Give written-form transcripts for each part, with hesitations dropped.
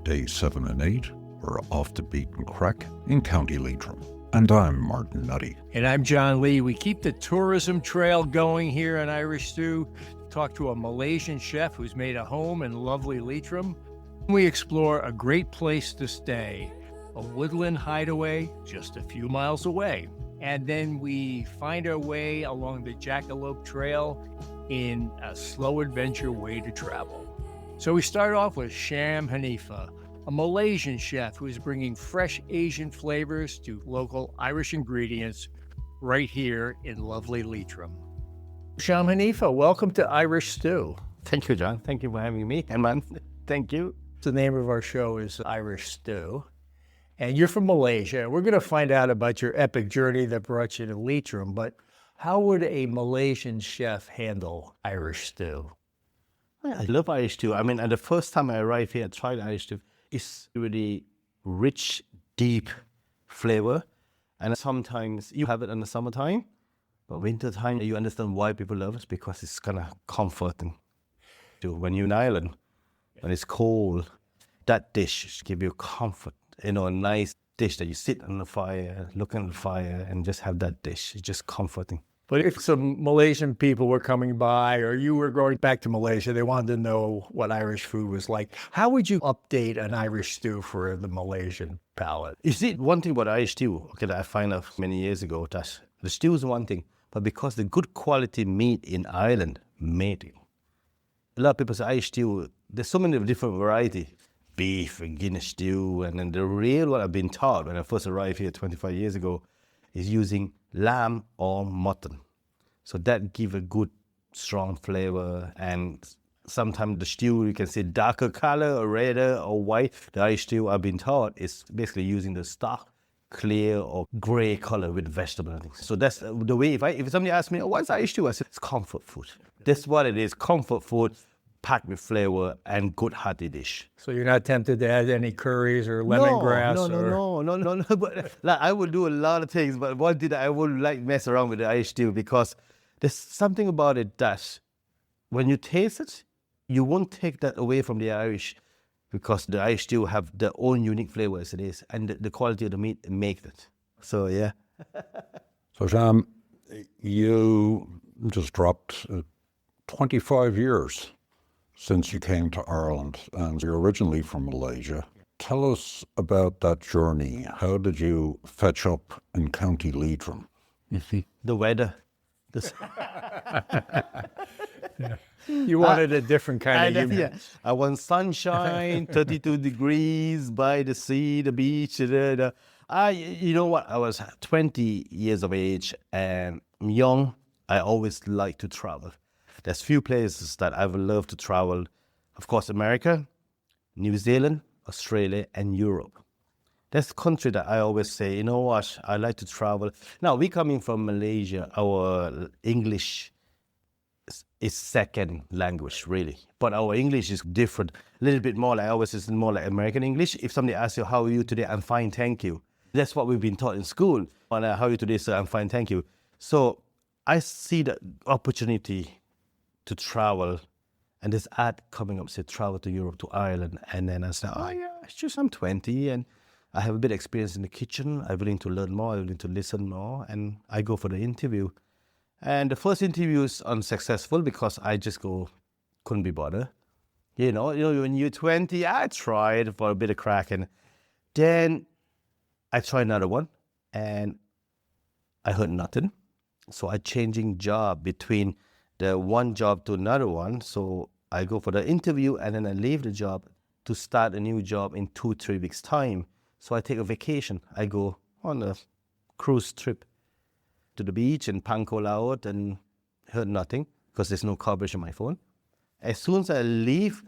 Day 7 and 8, we're off to Beaten Craic in County Leitrim. And I'm Martin Nutty. And I'm John Lee. We keep the tourism trail going here on Irish Stew. Talk to a Malaysian chef who's made a home in lovely Leitrim. We explore a great place to stay, a woodland hideaway just a few miles away. And then we find our way along the Jackalope Trail in a slow adventure way to travel. So we start off with Sham Hanifa, a Malaysian chef who is bringing fresh Asian flavors to local Irish ingredients right here in lovely Leitrim. Sham Hanifa, welcome to Irish Stew. Thank you, John. Thank you for having me. And man, thank you. The name of our show is Irish Stew. And you're from Malaysia. We're going to find out about your epic journey that brought you to Leitrim. But how would a Malaysian chef handle Irish stew? I love Irish stew. I mean, and the first time I arrived here, I tried Irish stew. It's really rich, deep flavor. And sometimes you have it in the summertime, but winter time, you understand why people love it, because it's kind of comforting. When you're in Ireland, when it's cold, that dish gives you comfort. You know, a nice dish that you sit on the fire, look at the fire, and just have that dish. It's just comforting. But if some Malaysian people were coming by or you were going back to Malaysia, they wanted to know what Irish food was like, how would you update an Irish stew for the Malaysian palate? You see, one thing about Irish stew, okay, that I found out many years ago, that the stew is one thing, but because the good quality meat in Ireland made it. A lot of people say Irish stew, there's so many different varieties. Beef and Guinness stew, and then the real one I've been taught when I first arrived here 25 years ago is using lamb or mutton. So that gives a good, strong flavor, and sometimes the stew, you can see darker color or redder or white. The Irish stew I've been taught is basically using the stock, clear or gray color with vegetable and things. So that's the way, if somebody asks me, oh, what's Irish stew? I say, it's comfort food. That's what it is, comfort food, packed with flavor and good hearty dish. So you're not tempted to add any curries or lemongrass? No. But like, I would do a lot of things, but one thing that I would like mess around with the Irish stew, because there's something about it that when you taste it, you won't take that away from the Irish, because the Irish stew have their own unique flavor as it is, and the quality of the meat makes it. So yeah. So Sham, you just dropped 25 years since you came to Ireland, and you're originally from Malaysia. Tell us about that journey. How did you fetch up in County Leitrim? The weather. You wanted a different kind of humor. Yeah. I want sunshine, 32 degrees, by the sea, the beach. You know what? I was 20 years of age and I'm young. I always like to travel. There's few places that I would love to travel. Of course, America, New Zealand, Australia, and Europe. That's a country that I always say, you know what, I like to travel. Now, we coming from Malaysia, our English is second language, really. But our English is different, a little bit more like ours is more like American English. If somebody asks you, how are you today? I'm fine, thank you. That's what we've been taught in school. How are you today, sir? I'm fine, thank you. So I see the opportunity to travel, and this ad coming up said travel to Europe, to Ireland, and then I said, oh yeah, it's just I'm 20 and I have a bit of experience in the kitchen. I'm willing to learn more, I'm willing to listen more, and I go for the interview. And the first interview is unsuccessful because I just couldn't be bothered. You know, when you're 20, I tried for a bit of crack, and then I tried another one, and I heard nothing. So I changing job between the one job to another one. So I go for the interview and then I leave the job to start a new job in 2-3 weeks time. So I take a vacation. I go on a cruise trip to the beach in Panko Laut and heard nothing because there's no coverage on my phone. As soon as I leave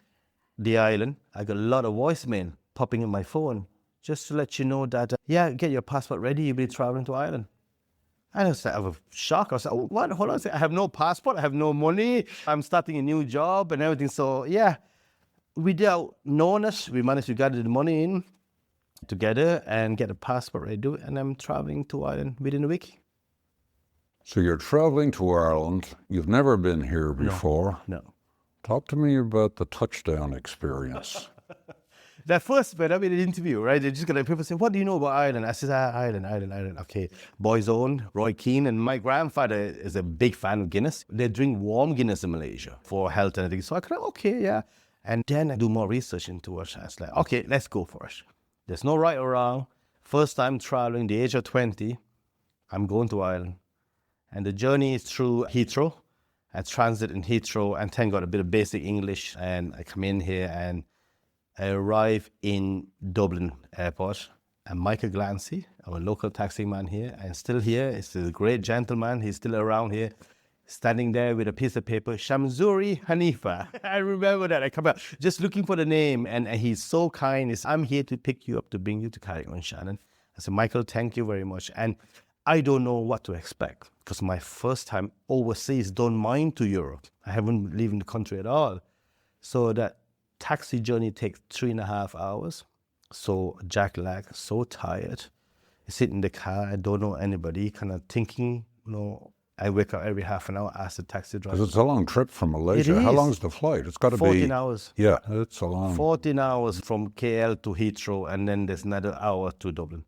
the island, I got a lot of voicemail popping in my phone just to let you know that, get your passport ready, you'll be traveling to Ireland. And I was shocked. I was like, what? Hold on a second. I have no passport. I have no money. I'm starting a new job and everything. So, yeah, without knowing it, we managed to gather the money in together and get a passport ready to do it. And I'm traveling to Ireland within a week. So you're traveling to Ireland. You've never been here before. No. Talk to me about the touchdown experience. That first, when I'm in an interview, right, they're just gonna, people say, what do you know about Ireland? I said, Ireland. Okay, Boys Own, Roy Keane, and my grandfather is a big fan of Guinness. They drink warm Guinness in Malaysia for health and everything. So I could, okay, yeah. And then I do more research into it. I was like, okay, let's go for it. There's no right or wrong. First time traveling, the age of 20, I'm going to Ireland. And the journey is through Heathrow. I transit in Heathrow and then got a bit of basic English. And I come in here and I arrive in Dublin Airport. And Michael Glancy, our local taxi man here, and still here. He's a great gentleman. He's still around here, standing there with a piece of paper, Sham Hanifa. I remember that. I come out just looking for the name, and he's so kind. He's, I'm here to pick you up, to bring you to Carrick on Shannon. I said, Michael, thank you very much. And I don't know what to expect, because my first time overseas, don't mind to Europe. I haven't lived in the country at all. So that taxi journey takes 3.5 hours. So jet lag, so tired. I sit in the car, I don't know anybody, kind of thinking, I wake up every half an hour, ask the taxi driver. Because it's a long trip from Malaysia. How long is the flight? It's got to be 14 hours. Yeah, it's a long. 14 hours from KL to Heathrow, and then there's another hour to Dublin.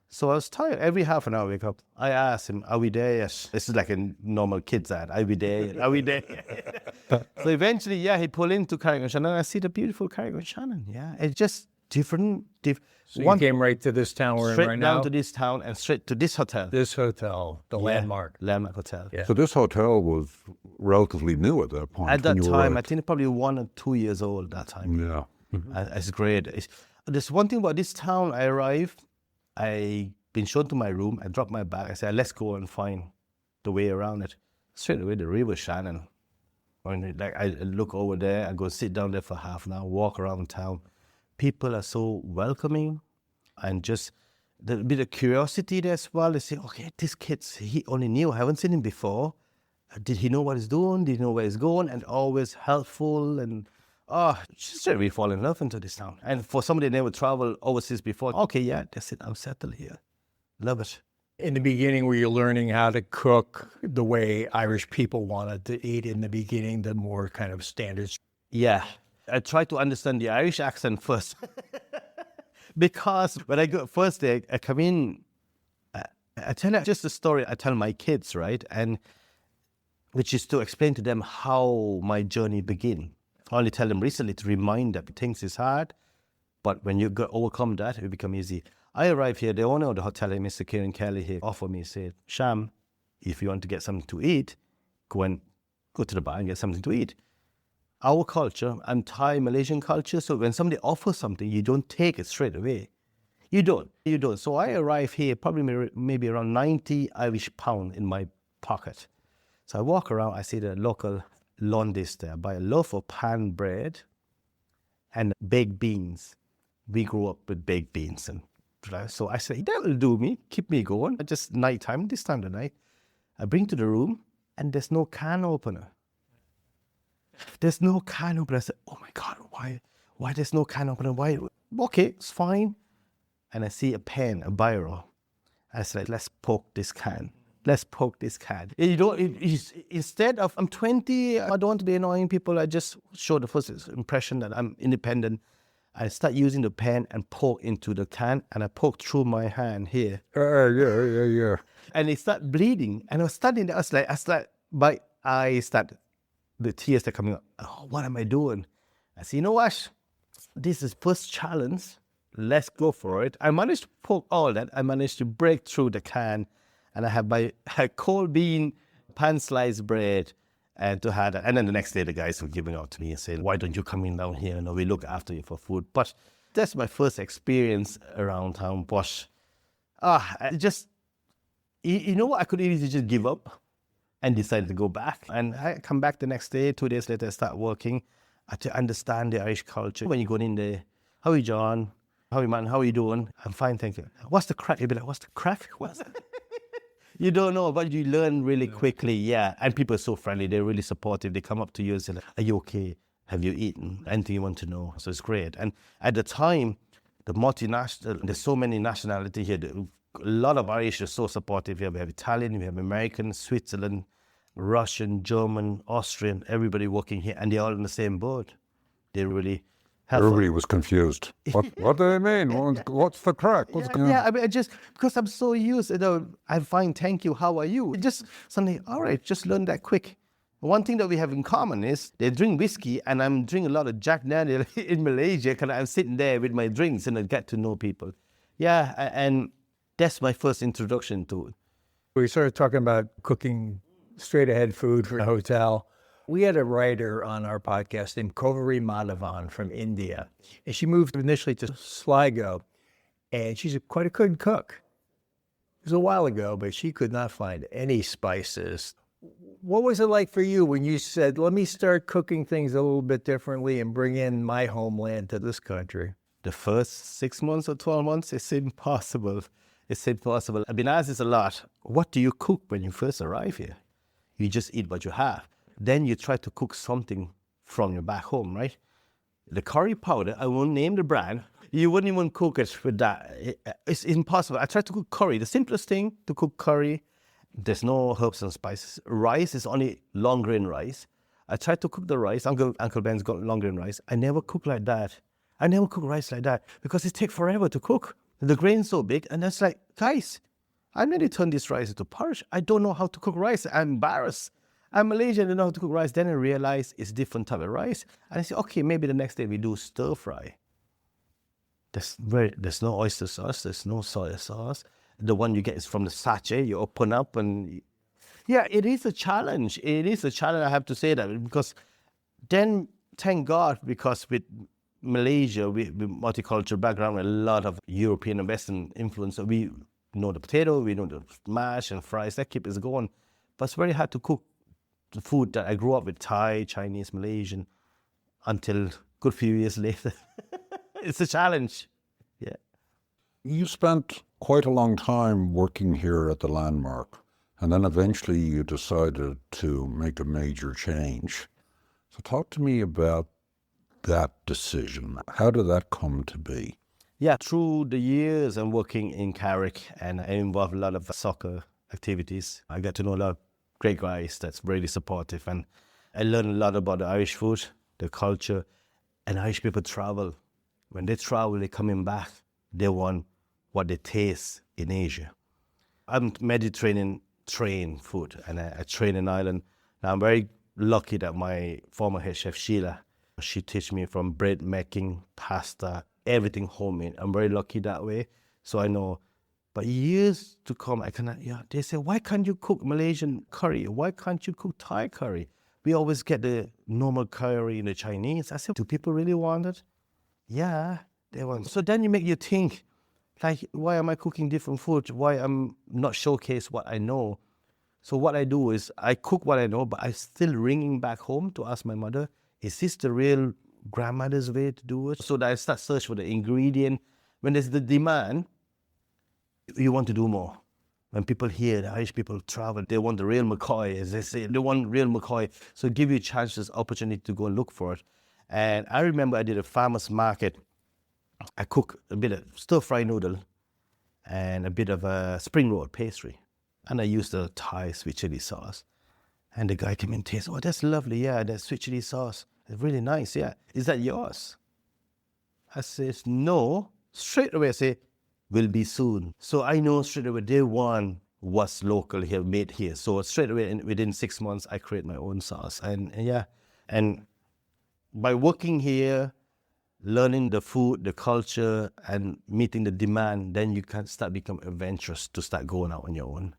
So I was tired. Every half an hour I wake up. I ask him, are we there yet? This is like a normal kid's ad. Are we there yet? Are we there yet? So eventually, yeah, he pulled into Carrick on Shannon. I see the beautiful Carrick on Shannon. Yeah, it's just different. So you came right to this town we're in right now? Straight down to this town and straight to this hotel. This hotel, the Landmark. Landmark Hotel. Yeah. So this hotel was relatively new at that point. At that when you time, I arrived. think probably 1 or 2 years old at that time. Yeah. It's great. There's one thing about this town. I arrived, I been shown to my room, I dropped my bag, I said, let's go and find the way around it. Straight away, the river Shannon. I look over there, I go sit down there for half an hour, walk around town. People are so welcoming, and just a bit of curiosity there as well. They say, okay, this kid, he only knew, I haven't seen him before. Did he know what he's doing? Did he know where he's going? And always helpful, and just really fall in love into this town. And for somebody that never traveled overseas before, okay, yeah, that's it, I'm settled here. Love it. In the beginning, were you learning how to cook the way Irish people wanted to eat in the beginning, the more kind of standards? Yeah. I try to understand the Irish accent first. Because when I go first day, I come in, I tell just a story I tell my kids, right? And which is to explain to them how my journey began. I only tell them recently to remind them things is hard, but when you overcome that, it will become easy. I arrived here, the owner of the hotel, Mr. Kieran Kelly here, offered me, said, Sham, if you want to get something to eat, go to the bar and get something to eat. Our culture, and Thai Malaysian culture, so when somebody offers something, you don't take it straight away. You don't. So I arrived here, probably maybe around 90 Irish pound in my pocket. So I walk around, I see the local Londis there, buy a loaf of pan bread and baked beans. We grew up with baked beans. So I said, that will do me, keep me going. Just nighttime, this time of the night. I bring to the room, and there's no can opener. There's no can opener. I said, oh my God, why there's no can opener? Why? Okay, it's fine. And I see a pen, a biro. I said, let's poke this can. Let's poke this can. Instead of, I'm 20, I don't want to be annoying people. I just show the first impression that I'm independent. I start using the pen and poke into the can, and I poke through my hand here. Yeah. And it started bleeding. And I was standing there, my eyes started, the tears are coming up. Oh, what am I doing? I said, you know what? This is first challenge. Let's go for it. I managed to poke all that. I managed to break through the can, and I have my cold bean pan sliced bread and to have that. And then the next day, the guys were giving out to me and saying, why don't you come in down here? We look after you for food. But that's my first experience around town. But I just, you know what? I could easily just give up and decided to go back. And I come back the next day, 2 days later, I start working to understand the Irish culture. When you go in there, how are you, John? How are you, man? How are you doing? I'm fine, thank you. What's the crack? You'll be like, what's the crack? You don't know, but you learn really quickly, yeah. And people are so friendly. They're really supportive. They come up to you and say, are you okay? Have you eaten? Anything you want to know? So it's great. And at the time, the multinational, there's so many nationalities here. A lot of Irish are so supportive here. We have Italian, we have American, Switzerland, Russian, German, Austrian, everybody working here. And they're all in the same boat. They really Everybody was confused. What do they mean? What's the crack? Yeah, I mean, because I'm so used, I'm fine, thank you, how are you? Just suddenly, all right, just learn that quick. One thing that we have in common is they drink whiskey and I'm drinking a lot of Jack Daniel in Malaysia because I'm sitting there with my drinks and I get to know people. Yeah, and that's my first introduction to it. We started talking about cooking straight ahead food for a hotel. We had a writer on our podcast named Kovari Madhavan from India. And she moved initially to Sligo, and she's quite a good cook. It was a while ago, but she could not find any spices. What was it like for you when you said, let me start cooking things a little bit differently and bring in my homeland to this country? The first 6 months or 12 months, it's impossible. It's impossible. I've been asked this a lot. What do you cook when you first arrive here? You just eat what you have. Then you try to cook something from your back home, right? The curry powder, I won't name the brand. You wouldn't even cook it with that. It's impossible. I tried to cook curry. The simplest thing to cook curry, there's no herbs and spices. Rice is only long grain rice. I tried to cook the rice. Uncle Ben's got long grain rice. I never cook like that. I never cook rice like that because it takes forever to cook. The grain's so big, and that's like, guys, I need to turn this rice into porridge. I don't know how to cook rice. I'm embarrassed. I'm Malaysian, I don't know how to cook rice. Then I realized it's different type of rice. And I said, okay, maybe the next day we do stir fry. There's no oyster sauce. There's no soy sauce. The one you get is from the sachet. You open up and... Yeah, it is a challenge. It is a challenge, I have to say that. Because then, thank God, because with Malaysia, with multicultural background, with a lot of European and Western influence, we know the potato, we know the mash and fries. That keeps us going. But it's very hard to cook the food that I grew up with, Thai, Chinese, Malaysian, until a good few years later. It's a challenge. Yeah. You spent quite a long time working here at the Landmark, and then eventually you decided to make a major change. So talk to me about that decision. How did that come to be? Yeah, through the years I'm working in Carrick and I involve a lot of soccer activities. I get to know a lot of great guys that's really supportive, and I learned a lot about the Irish food, the culture, and Irish people travel. When they travel, they're coming back. They want what they taste in Asia. I'm Mediterranean trained food, and I train in Ireland. Now I'm very lucky that my former head chef Sheila, she teach me from bread making, pasta, everything homemade. I'm very lucky that way, so I know. But years to come, they say, why can't you cook Malaysian curry? Why can't you cook Thai curry? We always get the normal curry in the Chinese. I said, do people really want it? Yeah, they want it. So then you make you think, like, why am I cooking different food? Why I'm not showcase what I know? So what I do is I cook what I know, but I'm still ringing back home to ask my mother, is this the real grandmother's way to do it? So that I start search for the ingredient. When there's the demand, you want to do more. When people hear the Irish people travel, they want the real McCoy, as they say, they want real McCoy. So give you chances, opportunity to go and look for it. And I remember I did a farmer's market. I cooked a bit of stir-fry noodle and a bit of a spring roll pastry. And I used the Thai sweet chili sauce. And the guy came in and tasted, oh, that's lovely, yeah, that sweet chili sauce. It's really nice, yeah. Is that yours? I says, no. Straight away I say, will be soon. So I know straight away they want what's local here, made here. So straight away, within 6 months, I create my own sauce. And by working here, learning the food, the culture, and meeting the demand, then you can start become adventurous to start going out on your own.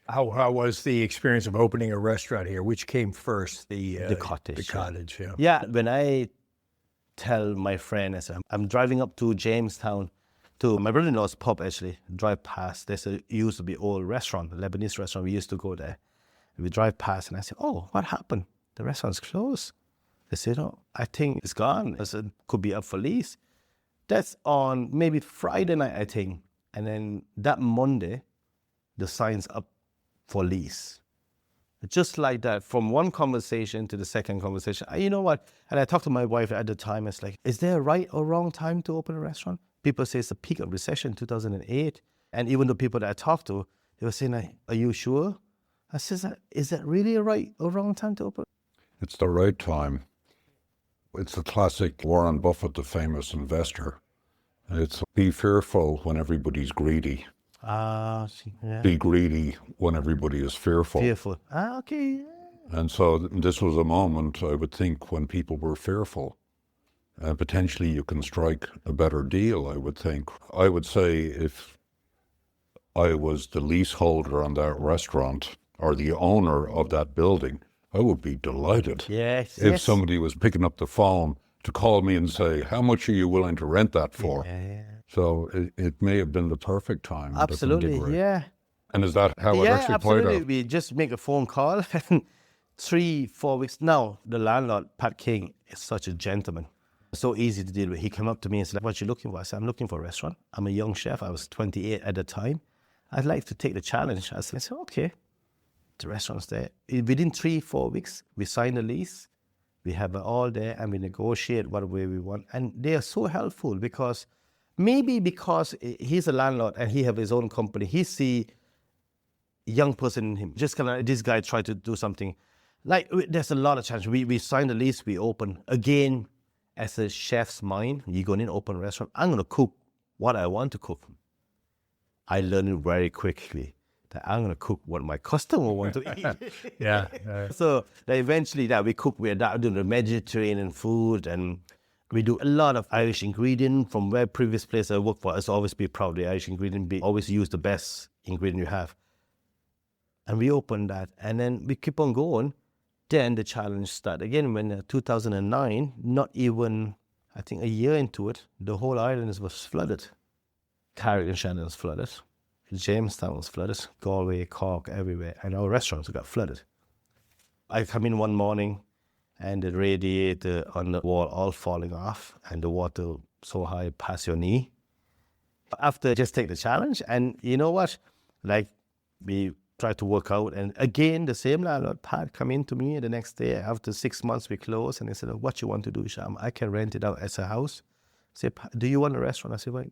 How was the experience of opening a restaurant here? Which came first? The Cottage. The Cottage, yeah. Yeah, when I tell my friend, I said, I'm driving up to Jamestown, to my brother-in-law's pub, actually, drive past. There's used to be old restaurant, a Lebanese restaurant. We used to go there. We drive past, and I said, oh, what happened? The restaurant's closed. They said, oh, I think it's gone. I said, could be up for lease. That's on maybe Friday night, I think. And then that Monday, the sign's up for lease. Just like that, from one conversation to the second conversation. You know what? And I talked to my wife at the time. It's like, is there a right or wrong time to open a restaurant? People say it's the peak of recession, 2008. And even the people that I talked to, they were saying, are you sure? I said, is that really a right or wrong time to open? It's the right time. It's a classic Warren Buffett, the famous investor. It's be fearful when everybody's greedy. Yeah. Be greedy when everybody is fearful. Fearful. Okay. And so this was a moment, I would think, when people were fearful. Potentially you can strike a better deal, I would think. I would say if I was the leaseholder on that restaurant or the owner of that building, I would be delighted Yes. if somebody was picking up the phone to call me and say, how much are you willing to rent that for? Yeah. So it may have been the perfect time. to Absolutely. configure it. Yeah. And is that how it Yeah, actually absolutely. played out? We just make a phone call and 3-4 weeks. Now, the landlord, Pat King, is such a gentleman. So easy to deal with. He came up to me and said, what you looking for? I said, I'm looking for a restaurant. I'm a young chef. I was 28 at the time. I'd like to take the challenge. I said, okay. The restaurant's there. Within 3-4 weeks, we signed a lease. We have it all there and we negotiate what way we want. And they are so helpful because he's a landlord and he have his own company. He see young person in him. Just kind of, this guy tried to do something. Like, there's a lot of challenge. We signed a lease, we open. Again, as a chef's mind, you go in, open a restaurant, I'm going to cook what I want to cook. I learned it very quickly that I'm going to cook what my customer want to eat. Yeah. So eventually that we cook, we're doing the Mediterranean food and we do a lot of Irish ingredient from where previous place I work for. It's always be proud of the Irish ingredient, always use the best ingredient you have. And we opened that and then we keep on going. Then the challenge started again when 2009, not even, I think a year into it, the whole island was flooded. Carrick and Shannon was flooded. Jamestown was flooded. Galway, Cork, everywhere. And our restaurants got flooded. I come in one morning and the radiator on the wall all falling off and the water so high past your knee. After just take the challenge and you know what? Like we try to work out. And again, the same landlord, Pat, come in to me the next day. After 6 months, we closed. And he said, what you want to do, Sham? I can rent it out as a house. I said, do you want a restaurant? I said, well,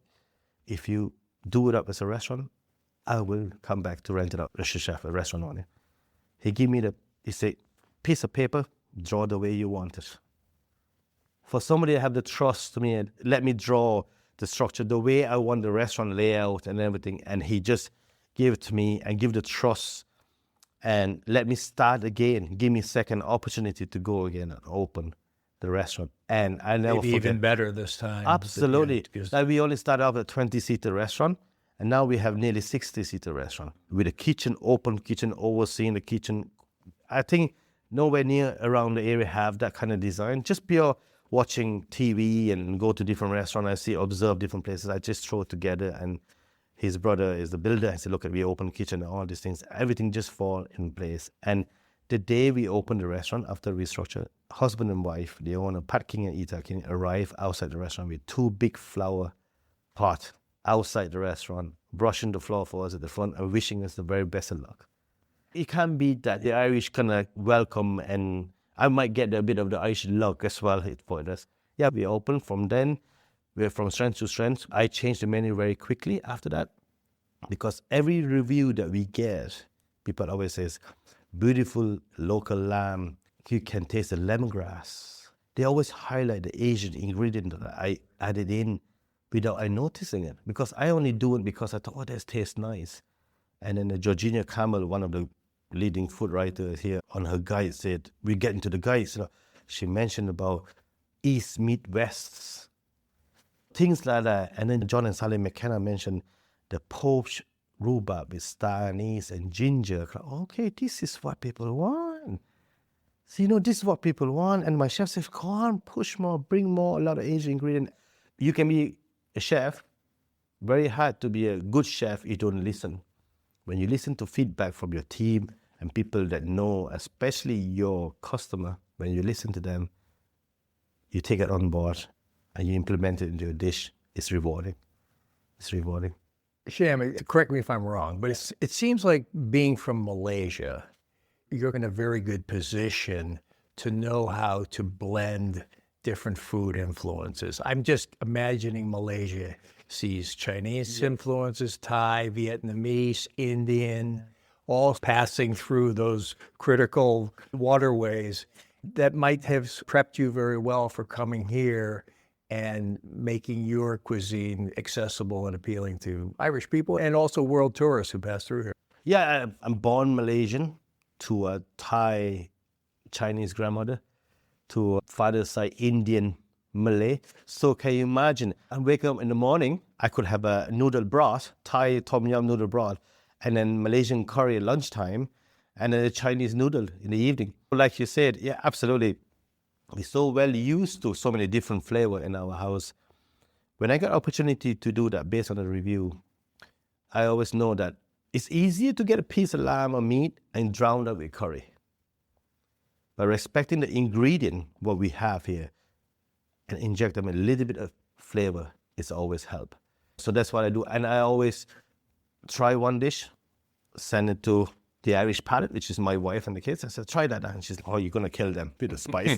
if you do it up as a restaurant, I will come back to rent it out as a chef, a restaurant owner. He gave me he said, piece of paper, draw the way you want it. For somebody to have the trust to me and let me draw the structure, the way I want the restaurant layout and everything. And he just gave it to me and give the trust and let me start again. Give me a second opportunity to go again and open the restaurant. And I never Maybe forget. even better this time. Absolutely. Yeah, Like we only started off at a 20-seater restaurant and now we have nearly 60-seater restaurant with a kitchen, open kitchen, overseeing the kitchen. I think nowhere near around the area have that kind of design. Just pure watching TV and go to different restaurants. Observe different places. I just throw it together and his brother is the builder. I said, look, we open kitchen and all these things. Everything just fall in place. And the day we opened the restaurant after restructure, husband and wife, the owner, Pat King and Ita King, arrive outside the restaurant with 2 big flower pot outside the restaurant, brushing the floor for us at the front and wishing us the very best of luck. It can be that the Irish kind of welcome and I might get a bit of the Irish luck as well for us. Yeah, we opened from then. We're from strength to strength. I changed the menu very quickly after that because every review that we get, people always says, beautiful local lamb, you can taste the lemongrass. They always highlight the Asian ingredient that I added in without I noticing it because I only do it because I thought, oh, that tastes nice. And then Georgina Campbell, one of the leading food writers here on her guide said, we get into the guides, she mentioned about East meet West. Things like that. And then John and Sally McKenna mentioned the poached rhubarb with star anise and ginger. Okay, this is what people want. So, this is what people want. And my chef says, come on, push more, bring more, a lot of Asian ingredient. You can be a chef. Very hard to be a good chef if you don't listen. When you listen to feedback from your team and people that know, especially your customer, when you listen to them, you take it on board and you implement it into your dish, it's rewarding. It's rewarding. Sham, correct me if I'm wrong, but it seems like being from Malaysia, you're in a very good position to know how to blend different food influences. I'm just imagining Malaysia sees Chinese influences, Thai, Vietnamese, Indian, all passing through those critical waterways. that might have prepped you very well for coming here and making your cuisine accessible and appealing to Irish people and also world tourists who pass through here? Yeah, I'm born Malaysian to a Thai Chinese grandmother, to a father's side Indian Malay. So can you imagine, I wake up in the morning, I could have a noodle broth, Thai tom yum noodle broth, and then Malaysian curry at lunchtime, and then a Chinese noodle in the evening. Like you said, yeah, absolutely. We're so well used to so many different flavors in our house. When I got opportunity to do that based on the review, I always know that it's easier to get a piece of lamb or meat and drown it with curry. But respecting the ingredient, what we have here, and inject them a little bit of flavor is always help. So that's what I do. And I always try one dish, send it to the Irish palate, which is my wife and the kids. I said, try that. And she's like, oh, you're going to kill them with the spice.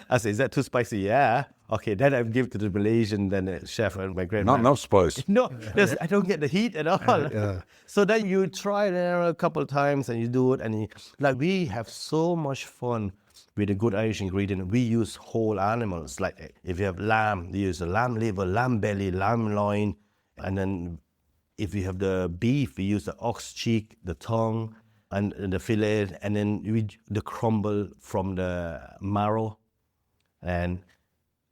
I said, is that too spicy? Yeah. Okay, then I give to the Malaysian, then the chef and my grandma. Not enough spice. No, I don't get the heat at all. So then you try it a couple of times and you do it. And we have so much fun with a good Irish ingredient. We use whole animals. Like if you have lamb, you use the lamb liver, lamb belly, lamb loin. And then if you have the beef, we use the ox cheek, the tongue, and the fillet. And then the crumble from the marrow. And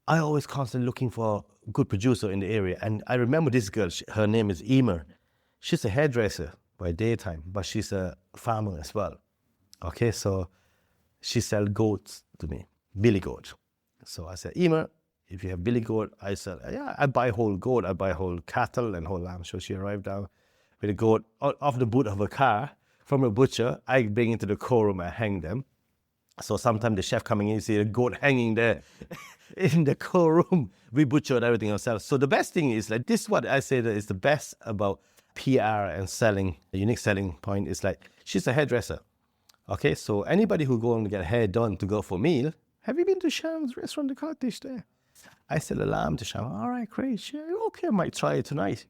I always constantly looking for a good producer in the area. And I remember this girl, her name is Emer. She's a hairdresser by daytime, but she's a farmer as well. Okay, so she sells goats to me, billy goat. So I said, Emer, if you have billy goat, I said, yeah, I buy whole goat. I buy whole cattle and whole lamb. So she arrived down with a goat off the boot of a car from a butcher. I bring it to the co-room and hang them. So sometimes the chef coming in, you see a goat hanging there in the co-room. We butchered everything ourselves. So the best thing is like this is what I say that is the best about PR and selling. The unique selling point is like she's a hairdresser. Okay, so anybody who go and get hair done to go for a meal, have you been to Sham's restaurant, the Cottage there? I sell a lamb to Sham. All right, great. Yeah, okay, I might try it tonight.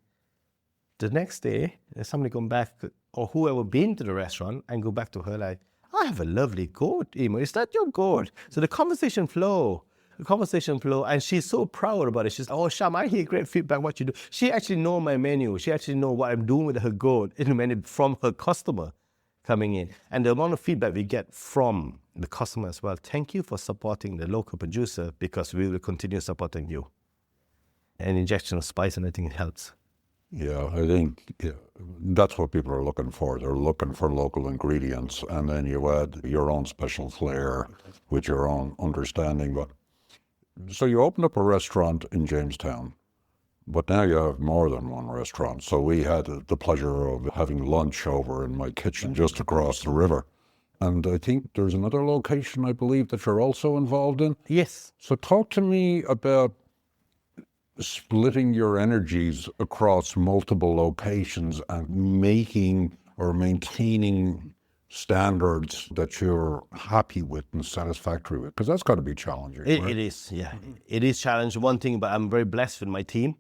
The next day, there's somebody come back or whoever been to the restaurant and go back to her like, I have a lovely goat, Emo. Is that your goat? So the conversation flow, and she's so proud about it. She's, oh, Sham, I hear great feedback what you do. She actually know my menu. She actually know what I'm doing with her goat in the menu from her customer coming in. And the amount of feedback we get from the customer as well. Thank you for supporting the local producer because we will continue supporting you. An injection of spice and I think it helps. Yeah, I think that's what people are looking for. They're looking for local ingredients, and then you add your own special flair with your own understanding. But so you opened up a restaurant in Jamestown, but now you have more than one restaurant. So we had the pleasure of having lunch over in my kitchen just across the river. And I think there's another location, I believe, that you're also involved in. Yes. So talk to me about splitting your energies across multiple locations and making or maintaining standards that you're happy with and satisfactory with, because that's got to be challenging. Right? It is, yeah. It is challenging. One thing, but I'm very blessed with my team.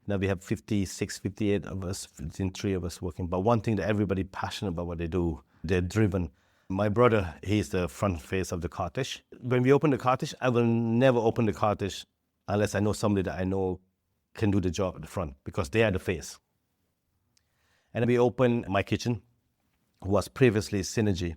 Now we have 56, 58 of us, 3 of us working. But one thing that everybody passionate about what they do, they're driven. My brother, he's the front face of the Cottage. When we open the Cottage, I will never open the Cottage unless I know somebody that I know can do the job at the front because they are the face. And we open my kitchen, was previously Synergy.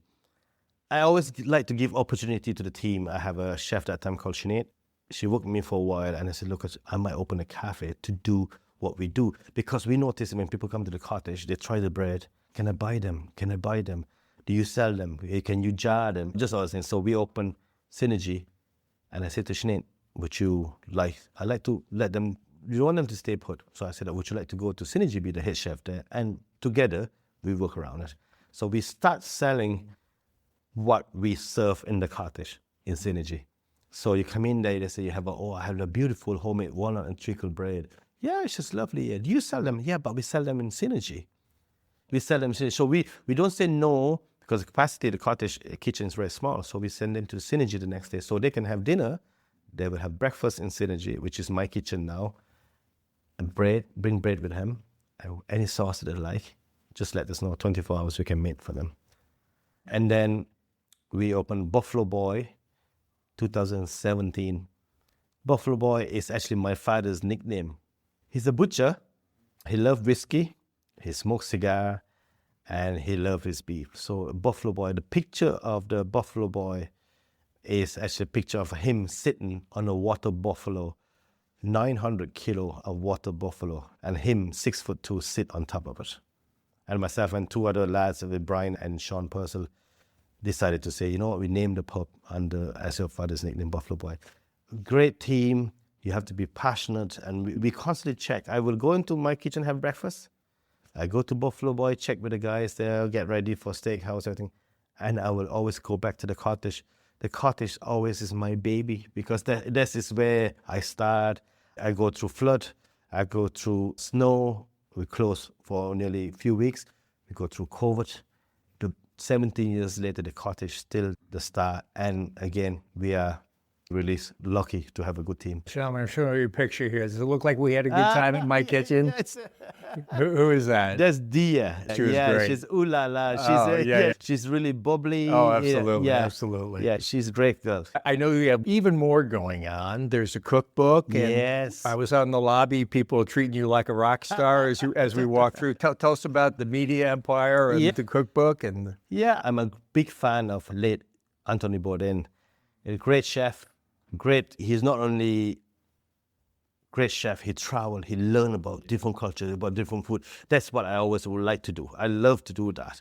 I always like to give opportunity to the team. I have a chef that time called Shannon. She worked with me for a while and I said, look, I might open a cafe to do what we do because we notice when people come to the Cottage, they try the bread. Can I buy them? Can I buy them? Do you sell them? Can you jar them? Just all the things. So we open Synergy and I said to Shannon, I like to let them, you want them to stay put. So I said, would you like to go to Synergy, be the head chef there? And together, we work around it. So we start selling what we serve in the Cottage in Synergy. So you come in there, they say, I have a beautiful homemade walnut and treacle bread. Yeah, it's just lovely. Yeah. Do you sell them? Yeah, but we sell them in Synergy. We sell them in Synergy. So we don't say no, because the capacity of the Cottage kitchen is very small. So we send them to Synergy the next day. So they can have dinner. They will have breakfast in Synergy, which is my kitchen now. And bread, bring bread with them. Any sauce that they like, just let us know. 24 hours we can make for them. And then we opened Buffalo Boy, 2017. Buffalo Boy is actually my father's nickname. He's a butcher. He loved whiskey, he smoked cigar, and he loved his beef. So Buffalo Boy, the picture of the Buffalo Boy is actually a picture of him sitting on a water buffalo, 900 kilo of water buffalo, and him 6'2" sit on top of it. And myself and two other lads with Brian and Sean Purcell decided to say, you know what, we named the pub under, as your father's nickname, Buffalo Boy. Great team. You have to be passionate, and we constantly check. I will go into my kitchen, have breakfast. I go to Buffalo Boy, check with the guys there, get ready for steakhouse, everything. And I will always go back to the Cottage. The Cottage always is my baby because that is where I start. I go through flood. I go through snow. We close for nearly a few weeks. We go through COVID. 17 years later, the Cottage still the star. And again, we are really lucky to have a good team. Sham, I'm showing you a picture here. Does it look like we had a good time in my kitchen? Yes. Who is that? That's Dia. She was great. She's ooh la la. She's really bubbly. Oh, absolutely, Yeah. absolutely. Yeah, she's a great girl. I know you have even more going on. There's a cookbook. And Yes. I was out in the lobby. People are treating you like a rock star as we walk through. Tell us about the media empire and the cookbook. And Yeah, I'm a big fan of late Anthony Bourdain. A great chef. Great. He's not only great chef, he traveled, he learned about different cultures, about different food. That's what I always would like to do. I love to do that.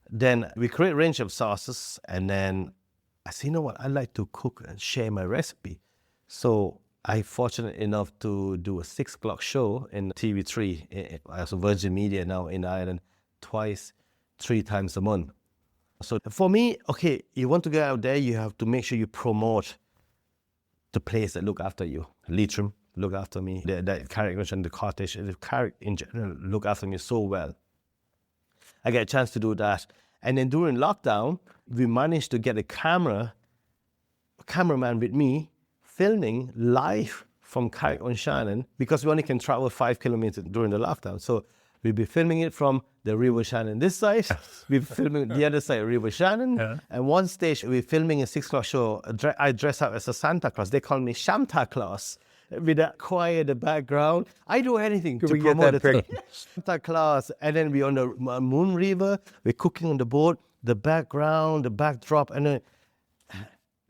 Then we create a range of sauces, and then I said, you know what, I like to cook and share my recipe. So I'm fortunate enough to do a 6 o'clock show in TV3, as a Virgin Media now in Ireland, 3 times a month. So for me, okay, you want to get out there, you have to make sure you promote the place that look after you. Leitrim look after me. The Carrick and the Cottage, the Carrick in general look after me so well. I get a chance to do that. And then during lockdown, we managed to get a cameraman with me filming live from Carrick on Shannon because we only can travel 5 kilometers during the lockdown. So we'll be filming it from the River Shannon this side. We'll be filming the other side, River Shannon. Yeah. And one stage, we're filming a 6 o'clock show. I dress up as a Santa Claus. They call me Shamta Claus. With that choir in the background. I do anything to promote it. Santa Claus. And then we're on the Moon River. We're cooking on the boat. The background, the backdrop. And then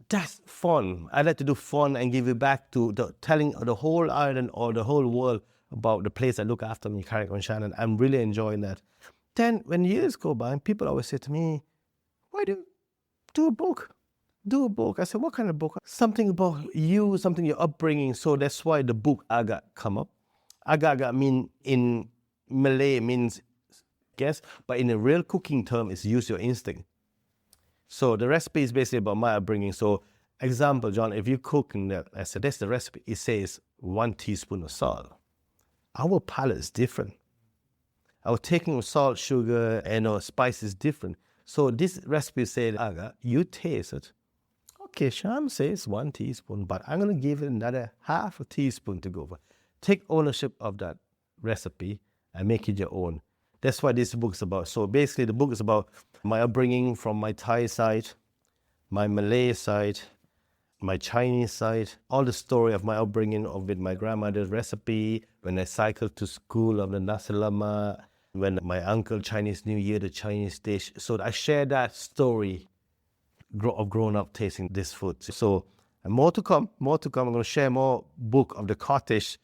that's fun. I like to do fun and give it back to telling the whole island or the whole world about the place that look after me, Carrick on Shannon. I'm really enjoying that. Then when years go by, people always say to me, why do a book? Do a book. I said, what kind of book? Something about you, something your upbringing. So that's why the book Agak come up. Agak mean in Malay means guess, but in a real cooking term, it's use your instinct. So the recipe is basically about my upbringing. So example, John, if you cook, I said, that's the recipe. It says 1 teaspoon of salt. Our palate is different. Our taking of salt, sugar, and spice is different. So this recipe said, Aga, you taste it. Okay, Sham says 1 teaspoon, but I'm going to give it another half a teaspoon to go for. Take ownership of that recipe and make it your own. That's what this book is about. So basically, the book is about my upbringing from my Thai side, my Malay side, my Chinese side, all the story of my upbringing with my grandmother's recipe, when I cycled to school of the Nasi Lemak, when my uncle Chinese New Year, the Chinese dish. So I share that story of growing up tasting this food. So more to come. I'm going to share more book of the Cottage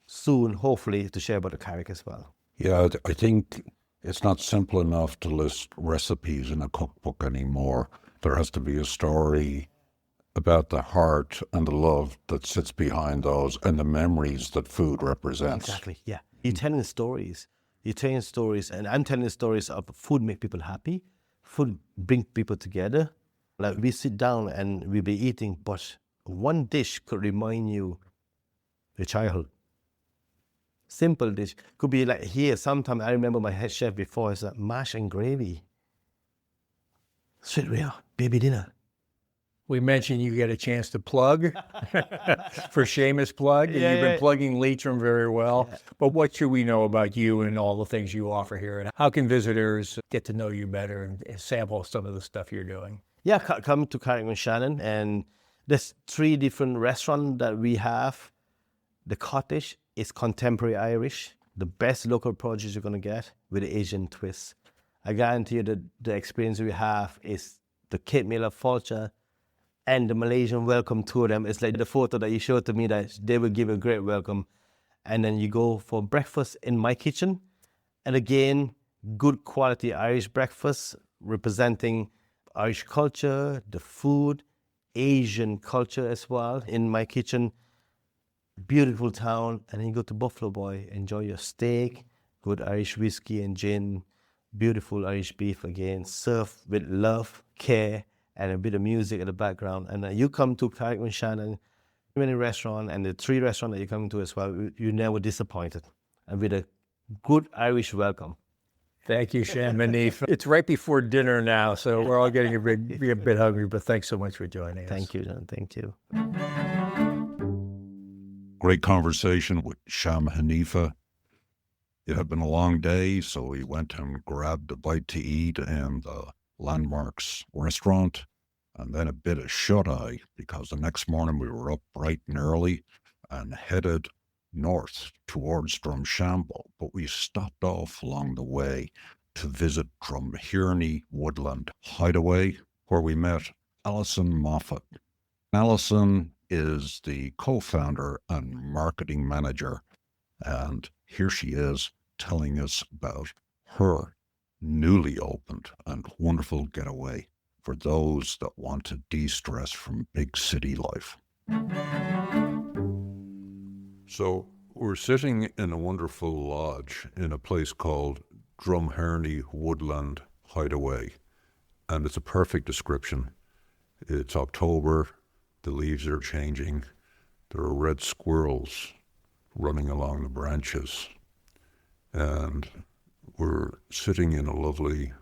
soon, hopefully, to share about the Carrick as well. Yeah, I think it's not simple enough to list recipes in a cookbook anymore. There has to be a story about the heart and the love that sits behind those and the memories that food represents. Exactly, yeah. You're telling stories. And I'm telling stories of food make people happy. Food bring people together. Like we sit down and we be eating, but one dish could remind you your childhood. Simple dish. Could be like here, sometimes I remember my head chef before, it's like mash and gravy. Straight real, baby dinner. We mentioned you get a chance to plug for Seamus Plug, and you've been plugging Leitrim very well. Yeah. But what should we know about you and all the things you offer here? And how can visitors get to know you better and sample some of the stuff you're doing? Yeah, come to Carrick and Shannon, and there's 3 different restaurants that we have. The Cottage is contemporary Irish, the best local produce you're going to get with the Asian twist. I guarantee you that the experience we have is the Kate Miller culture and the Malaysian welcome to them. It's like the photo that you showed to me that they will give a great welcome. And then you go for breakfast in my kitchen. And again, good quality Irish breakfast representing Irish culture, the food, Asian culture as well in my kitchen. Beautiful town. And then you go to Buffalo Boy, enjoy your steak, good Irish whiskey and gin, beautiful Irish beef again, served with love, care, and a bit of music in the background. And you come to Carrick and Shannon, many restaurant, and the 3 restaurants that you come to as well, you're never disappointed. And with a good Irish welcome. Thank you, Sham Hanifa. It's right before dinner now, so we're all getting a bit hungry, but thanks so much for joining us. Thank you, John. Thank you. Great conversation with Sham Hanifa. It had been a long day, so we went and grabbed a bite to eat in the Landmarks restaurant, and then a bit of shut-eye, because the next morning we were up bright and early and headed north towards Drumshambo, but we stopped off along the way to visit Drumhearney Woodland Hideaway, where we met Alison Moffat. Alison is the co-founder and marketing manager, and here she is telling us about her newly opened and wonderful getaway for those that want to de-stress from big city life. So we're sitting in a wonderful lodge in a place called Drumhearney Woodland Hideaway, and it's a perfect description. It's October, the leaves are changing, there are red squirrels running along the branches, and we're sitting in a lovely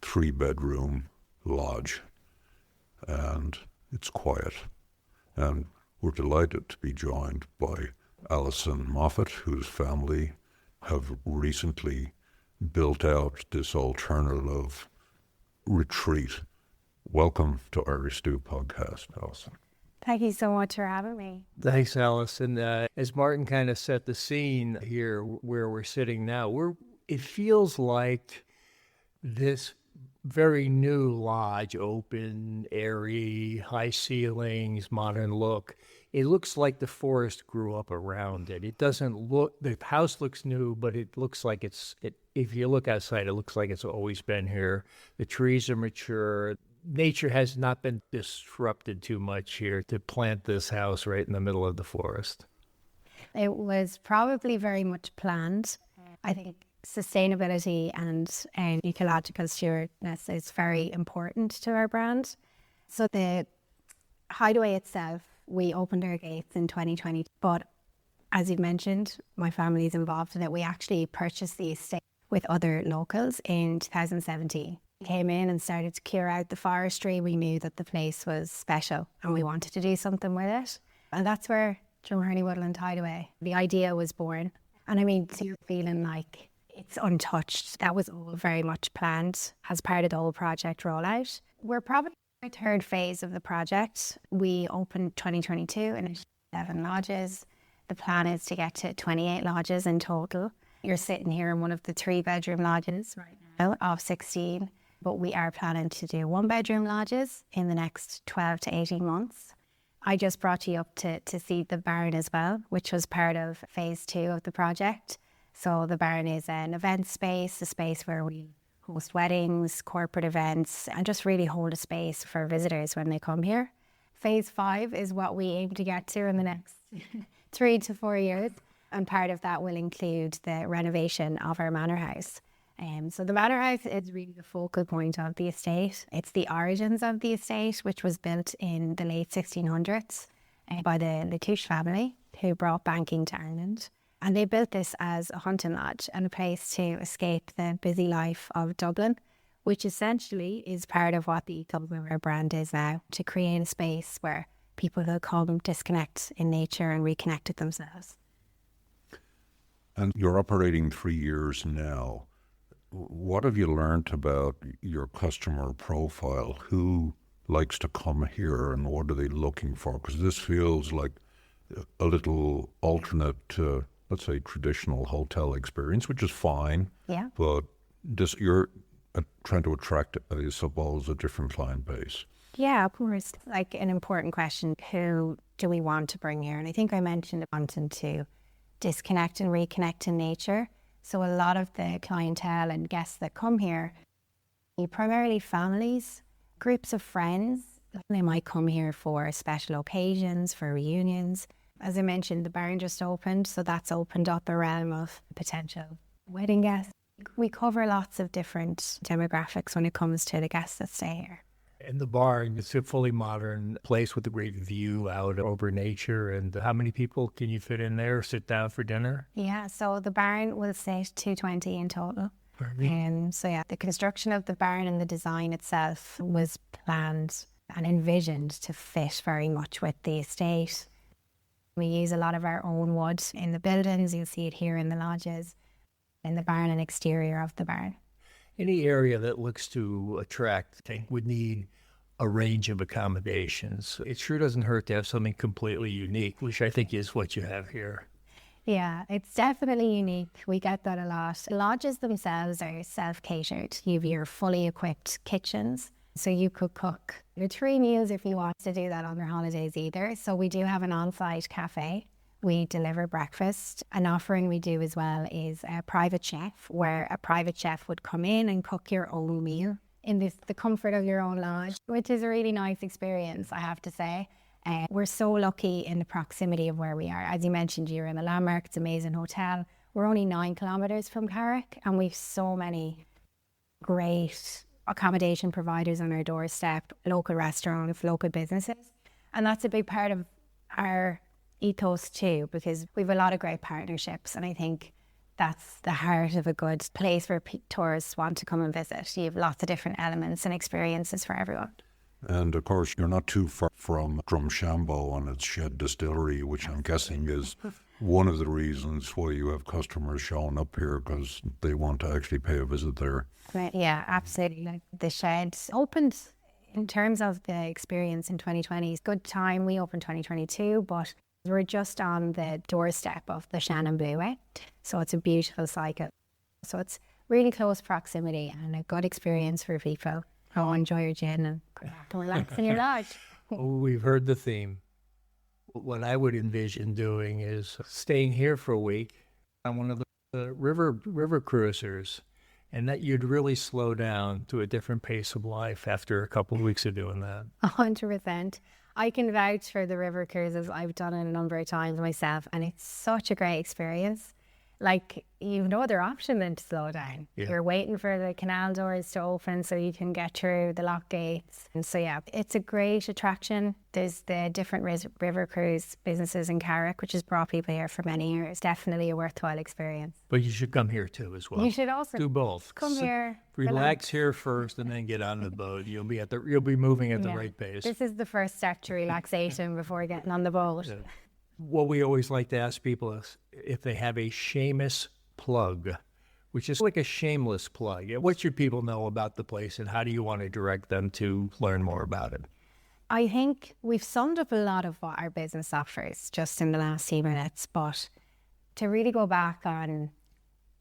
3-bedroom lodge, and it's quiet. And we're delighted to be joined by Alison Moffat, whose family have recently built out this alternative retreat. Welcome to Irish Stew Podcast, Alison. Thank you so much for having me. Thanks, Alison. As Martin kind of set the scene here where we're sitting now, it feels like this very new lodge, open, airy, high ceilings, modern look. It looks like the forest grew up around it. It doesn't look, the house looks new, but it looks like if you look outside, it looks like it's always been here. The trees are mature. Nature has not been disrupted too much here to plant this house right in the middle of the forest. It was probably very much planned. I think sustainability and ecological stewardship is very important to our brand. So the hideaway itself, we opened our gates in 2020, but as you've mentioned, my family is involved in it. We actually purchased the estate with other locals in 2017. We came in and started to clear out the forestry. We knew that the place was special and we wanted to do something with it. And that's where Drumhearney Woodland Hideaway, the idea was born. And I mean, so you're feeling like it's untouched. That was all very much planned as part of the whole project rollout. We're probably in the 3rd phase of the project. We opened 2022 and it's 7 lodges. The plan is to get to 28 lodges in total. You're sitting here in one of the 3-bedroom lodges right now of 16, but we are planning to do 1-bedroom lodges in the next 12 to 18 months. I just brought you up to see the barn as well, which was part of phase 2 of the project. So the barn is an event space, a space where we host weddings, corporate events, and just really hold a space for visitors when they come here. Phase 5 is what we aim to get to in the next 3 to 4 years. And part of that will include the renovation of our manor house. So the manor house is really the focal point of the estate. It's the origins of the estate, which was built in the late 1600s by the Latouche family, who brought banking to Ireland. And they built this as a hunting lodge and a place to escape the busy life of Dublin, which essentially is part of what the ethos of our brand is now, to create a space where people will come disconnect in nature and reconnect with themselves. And you're operating 3 years now. What have you learned about your customer profile? Who likes to come here and what are they looking for? Because this feels like a little alternate to, let's say, traditional hotel experience, which is fine. Yeah. But you're trying to attract, I suppose, a different client base. Yeah, of course. Like an important question, who do we want to bring here? And I think I mentioned wanting to disconnect and reconnect in nature. So a lot of the clientele and guests that come here, primarily families, groups of friends. They might come here for special occasions, for reunions. As I mentioned, the barn just opened, so that's opened up a realm of potential wedding guests. We cover lots of different demographics when it comes to the guests that stay here. And the barn, it's a fully modern place with a great view out over nature. And how many people can you fit in there, sit down for dinner? Yeah, so the barn will sit 220 in total. So yeah, the construction of the barn and the design itself was planned and envisioned to fit very much with the estate. We use a lot of our own wood in the buildings. You'll see it here in the lodges, in the barn and exterior of the barn. Any area that looks to attract, I think, would need a range of accommodations. It sure doesn't hurt to have something completely unique, which I think is what you have here. Yeah, it's definitely unique. We get that a lot. The lodges themselves are self-catered. You have your fully equipped kitchens, so you could cook your 3 meals if you want to do that on your holidays either. So we do have an on-site cafe. We deliver breakfast. An offering we do as well is a private chef, where a private chef would come in and cook your own meal in the comfort of your own lodge, which is a really nice experience, I have to say. We're so lucky in the proximity of where we are. As you mentioned, you're in the landmark, it's an amazing hotel. We're only 9 kilometres from Carrick, and we've so many great accommodation providers on our doorstep, local restaurants, local businesses. And that's a big part of our ethos too, because we've a lot of great partnerships, and I think that's the heart of a good place where tourists want to come and visit. You have lots of different elements and experiences for everyone. And of course, you're not too far from Drumshanbo and its Shed Distillery, which I'm guessing is one of the reasons why you have customers showing up here, because they want to actually pay a visit there. Yeah, absolutely. Like the Shed opened, in terms of the experience in 2020, it's a good time. We opened 2022, but we're just on the doorstep of the Shannon Blueway. So it's a beautiful cycle. So it's really close proximity and a good experience for people who enjoy your gin and relax in your lodge. We've heard the theme. What I would envision doing is staying here for a week on one of the river cruisers, and that you'd really slow down to a different pace of life after a couple of weeks of doing that. 100%. I can vouch for the river cruises. I've done it a number of times myself, and it's such a great experience. Like, you've no other option than to slow down. Yeah. You're waiting for the canal doors to open so you can get through the lock gates. And so, yeah, it's a great attraction. There's the different river cruise businesses in Carrick, which has brought people here for many years. Definitely a worthwhile experience. But you should come here too as well. You should also do both. Come here, relax here first, and then get on the boat. You'll be moving at the right pace. This is the first step to relaxation before getting on the boat. Yeah. What we always like to ask people is if they have a Seamus plug, which is like a shameless plug. What should people know about the place, and how do you want to direct them to learn more about it? I think we've summed up a lot of what our business offers just in the last few minutes, but to really go back on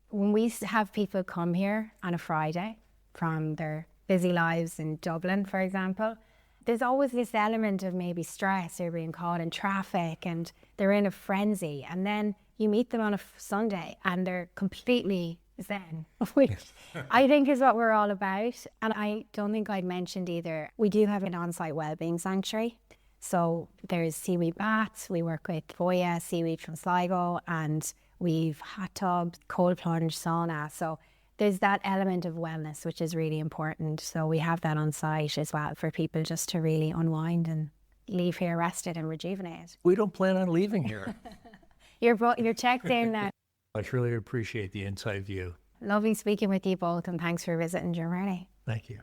when we have people come here on a Friday from their busy lives in Dublin, for example, there's always this element of maybe stress. They're being caught in traffic and they're in a frenzy. And then you meet them on a Sunday and they're completely zen, which I think is what we're all about. And I don't think I'd mentioned either, we do have an on-site wellbeing sanctuary. So there's seaweed baths. We work with Voya, seaweed from Sligo, and we've hot tubs, cold plunge, sauna. So there's that element of wellness, which is really important. So we have that on site as well for people just to really unwind and leave here rested and rejuvenated. We don't plan on leaving here. You're checked in now. I really appreciate the inside view. Lovely speaking with you both, and thanks for visiting Germany. Thank you.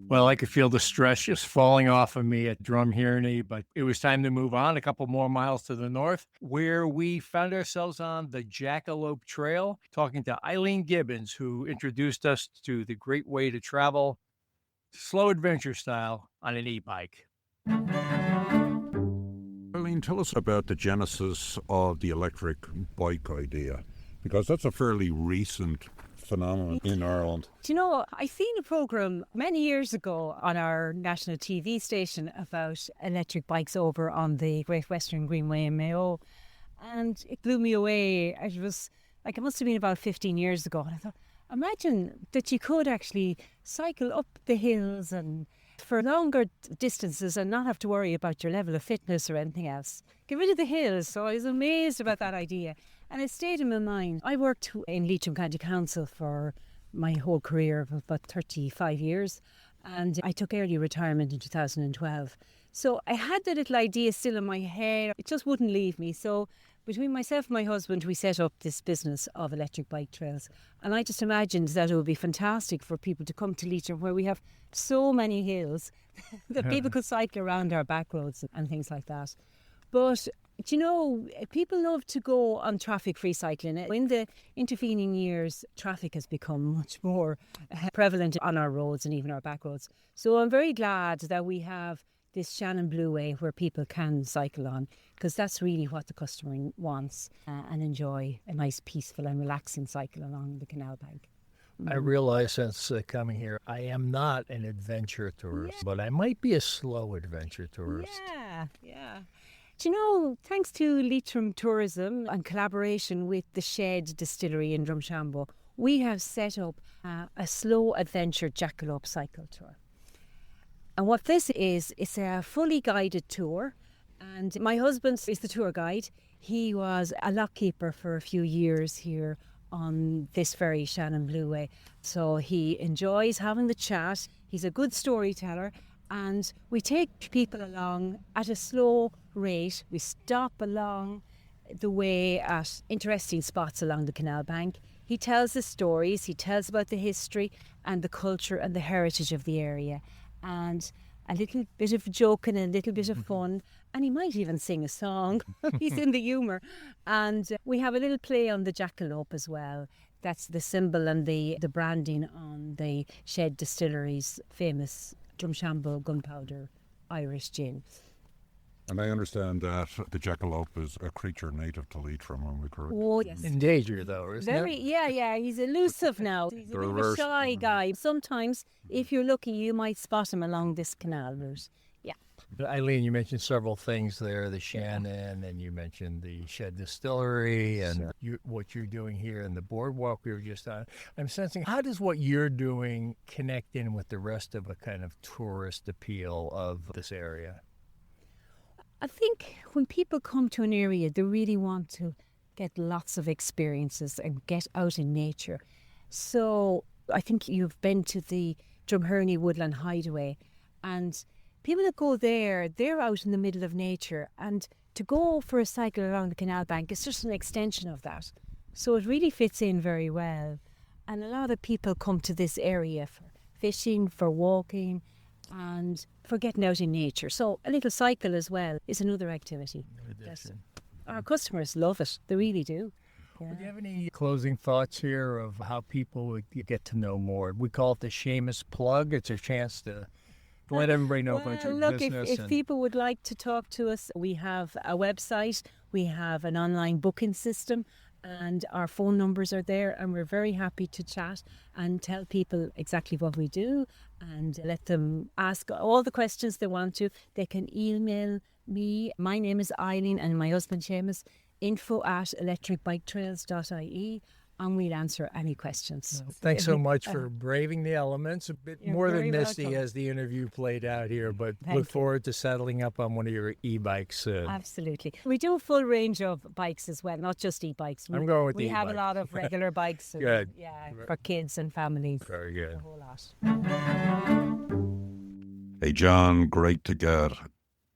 Well, I could feel the stress just falling off of me at Drumhearney, but it was time to move on a couple more miles to the north, where we found ourselves on the Jackalope Trail, talking to Eileen Gibbons, who introduced us to the great way to travel slow adventure style on an e-bike. Eileen, tell us about the genesis of the electric bike idea, because that's a fairly recent phenomenon in Ireland. Do you know, I seen a programme many years ago on our national TV station about electric bikes over on the Great Western Greenway in Mayo, and it blew me away. It was like, it must have been about 15 years ago, and I thought, imagine that you could actually cycle up the hills and for longer distances and not have to worry about your level of fitness or anything else. Get rid of the hills. So I was amazed about that idea. And it stayed in my mind. I worked in Leitrim County Council for my whole career of about 35 years. And I took early retirement in 2012. So I had that little idea still in my head. It just wouldn't leave me. So between myself and my husband, we set up this business of electric bike trails. And I just imagined that it would be fantastic for people to come to Leitrim, where we have so many hills that people could cycle around our back roads and things like that. But, you know, people love to go on traffic-free cycling. In the intervening years, traffic has become much more prevalent on our roads and even our back roads. So I'm very glad that we have this Shannon Blueway where people can cycle on, because that's really what the customer wants, and enjoy a nice, peaceful and relaxing cycle along the canal bank. I realize since coming here, I am not an adventure tourist, but I might be a slow adventure tourist. Yeah. Do you know, thanks to Leitrim Tourism and collaboration with the Shed Distillery in Drumshanbo, we have set up a slow adventure jackalope cycle tour. And what this is, it's a fully guided tour. And my husband is the tour guide. He was a lockkeeper for a few years here on this very Shannon Blueway. So he enjoys having the chat. He's a good storyteller. And we take people along at a slow rate. We stop along the way at interesting spots along the canal bank. He tells the stories. He tells about the history and the culture and the heritage of the area. And a little bit of joking and a little bit of fun, and he might even sing a song. He's in the humour. And we have a little play on the jackalope as well. That's the symbol and the branding on the Shed Distillery's famous Drumshanbo gunpowder Irish gin. And I understand that the jackalope is a creature native to Leitrim, am I correct? Oh, yes. In danger, though, isn't it? Yeah. He's elusive now. He's a bit of a shy guy. Sometimes, if you're lucky, you might spot him along this canal route. Yeah. But Eileen, you mentioned several things there, the Shannon, and you mentioned the Shed Distillery, and what you're doing here in the boardwalk we were just on. I'm sensing, how does what you're doing connect in with the rest of a kind of tourist appeal of this area? I think when people come to an area, they really want to get lots of experiences and get out in nature. So I think you've been to the Drumherney Woodland Hideaway, and people that go there, they're out in the middle of nature, and to go for a cycle along the canal bank is just an extension of that. So it really fits in very well. And a lot of people come to this area for fishing, for walking, and for getting out in nature. So a little cycle as well is another activity. Our customers love it. They really do. Yeah. Do you have any closing thoughts here of how people would get to know more? We call it the Seamus plug. It's a chance to let everybody know about your business. If people would like to talk to us, we have a website, we have an online booking system, and our phone numbers are there, and we're very happy to chat and tell people exactly what we do and let them ask all the questions they want to. They can email me. My name is Eileen and my husband Seamus, info@electricbiketrails.ie, and we'll answer any questions. Thanks so much for braving the elements. A bit more than misty welcome. as the interview played out here, but Thank look you. forward to settling up on one of your e-bikes soon. Absolutely. We do a full range of bikes as well, not just e-bikes. I'm going with the We have a e-bike. lot of regular bikes. And, Good. Yeah, for kids and families. Very good. A whole lot. Hey, John, great to get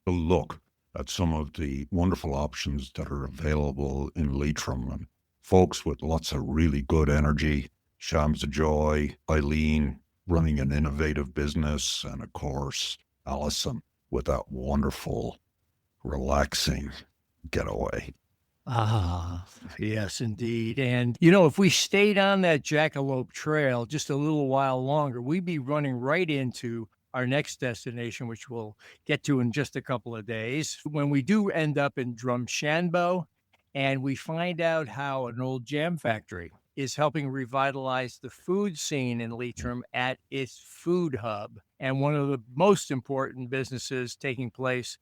a look at some of the wonderful options that are available in Leitrim. And folks with lots of really good energy. Sham's a joy. Eileen running an innovative business. And of course, Alison with that wonderful, relaxing getaway. Ah, yes, indeed. And, you know, if we stayed on that Jackalope Trail just a little while longer, we'd be running right into our next destination, which we'll get to in just a couple of days. When we do end up in Drumshanbo, and we find out how an old jam factory is helping revitalize the food scene in Leitrim at its food hub. And one of the most important businesses taking place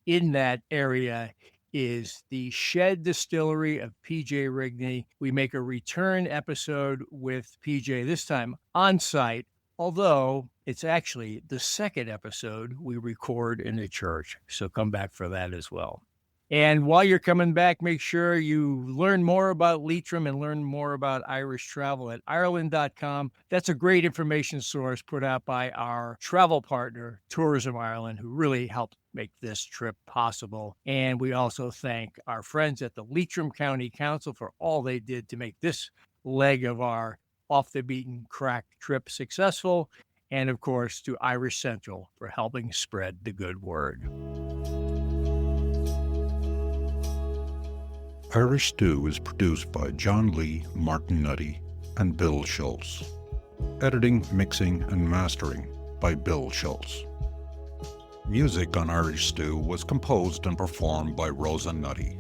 in that area is the Shed Distillery of PJ Rigney. We make a return episode with PJ, this time on site, although it's actually the second episode we record in the church. So come back for that as well. And while you're coming back, make sure you learn more about Leitrim and learn more about Irish travel at Ireland.com. That's a great information source put out by our travel partner, Tourism Ireland, who really helped make this trip possible. And we also thank our friends at the Leitrim County Council for all they did to make this leg of our Off the Beaten Craic trip successful. And of course, to Irish Central for helping spread the good word. Irish Stew is produced by John Lee, Martin Nutty, and Bill Schultz. Editing, mixing, and mastering by Bill Schultz. Music on Irish Stew was composed and performed by Rosa Nutty,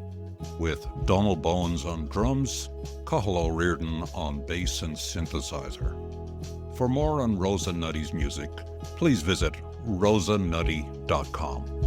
with Donald Bones on drums, Cathal O'Riordan on bass and synthesizer. For more on Rosa Nutty's music, please visit rosanutty.com.